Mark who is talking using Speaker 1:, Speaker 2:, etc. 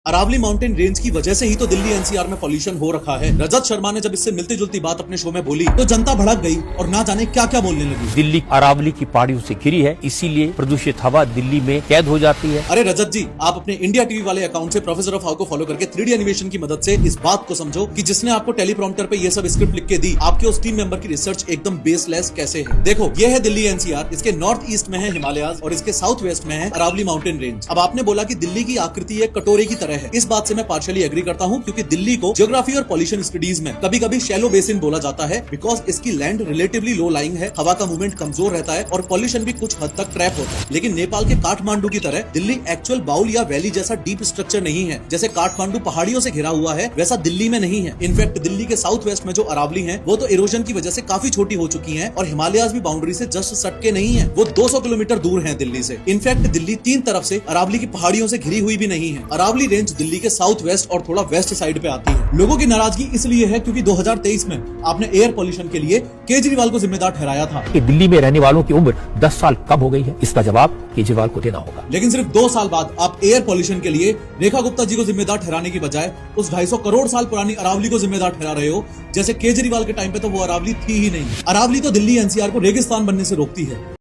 Speaker 1: Aravalli mountain range की वजह से ही तो दिल्ली एनसीआर में पॉल्यूशन हो रखा है। रजत शर्मा ने जब इससे मिलती जुलती बात अपने शो में बोली तो जनता भड़क गई और ना जाने क्या क्या बोलने लगी।
Speaker 2: दिल्ली अरावली की पहाड़ियों से घिरी है, इसीलिए प्रदूषित हवा दिल्ली में कैद हो जाती है।
Speaker 1: अरे रजत जी, आप अपने इंडिया टीवी वाले अकाउंट से प्रोफेसर ऑफ हाउ को फॉलो करके 3D एनिमेशन की मदद से इस बात को समझो कि जिसने आपको टेलीप्रॉम्प्टर पे ये सब स्क्रिप्ट लिख के दी, आपके उस टीम मेंबर की रिसर्च एकदम बेसलेस कैसे है। देखो, ये है दिल्ली एनसीआर, इसके नॉर्थ ईस्ट में है हिमालयाज और इसके साउथ वेस्ट में है अरावली माउंटेन रेंज। अब आपने बोला कि दिल्ली की आकृति एक कटोरे की तरह है। इस बात से मैं पार्शियली एग्री करता हूँ, क्योंकि दिल्ली को ज्योग्राफी और पॉल्यूशन स्टडीज में कभी कभी शैलो बेसिन बोला जाता है, बिकॉज इसकी लैंड रिलेटिवली लो लाइंग है, हवा का मूवमेंट कमजोर रहता है और पॉल्यूशन भी कुछ हद तक ट्रैप होता है। लेकिन नेपाल के काठमांडू की तरह दिल्ली एक्चुअल बाउल या वैली जैसा डीप स्ट्रक्चर नहीं है। जैसे काठमांडू पहाड़ियों से घिरा हुआ है, वैसा दिल्ली में नहीं है। इनफैक्ट दिल्ली के साउथ वेस्ट में जो अरावली है वो तो इरोजन की वजह से काफी छोटी हो चुकी है और हिमालयाज भी बाउंड्री से जस्ट सटके नहीं है, वो 200 किलोमीटर दूर है दिल्ली से। इनफैक्ट दिल्ली तीन तरफ से अरावली की पहाड़ियों से घिरी हुई भी नहीं है। अरावली रेंज दिल्ली के साउथ वेस्ट और थोड़ा वेस्ट साइड पे आती है। लोगों की नाराजगी इसलिए है क्योंकि 2023 में आपने एयर पॉल्यूशन के लिए केजरीवाल को जिम्मेदार ठहराया था।
Speaker 2: कि दिल्ली में रहने वालों की उम्र 10 साल कम हो गई है, इसका जवाब केजरीवाल को देना होगा।
Speaker 1: लेकिन सिर्फ 2 साल बाद आप एयर पॉल्यूशन के लिए रेखा गुप्ता जी को जिम्मेदार ठहराने की बजाय उस 250 करोड़ साल पुरानी अरावली को जिम्मेदार ठहरा रहे हो। जैसे केजरीवाल के टाइम पे तो वो अरावली थी ही नहीं। अरावली तो दिल्ली एनसीआर को रेगिस्तान बनने से रोकती है।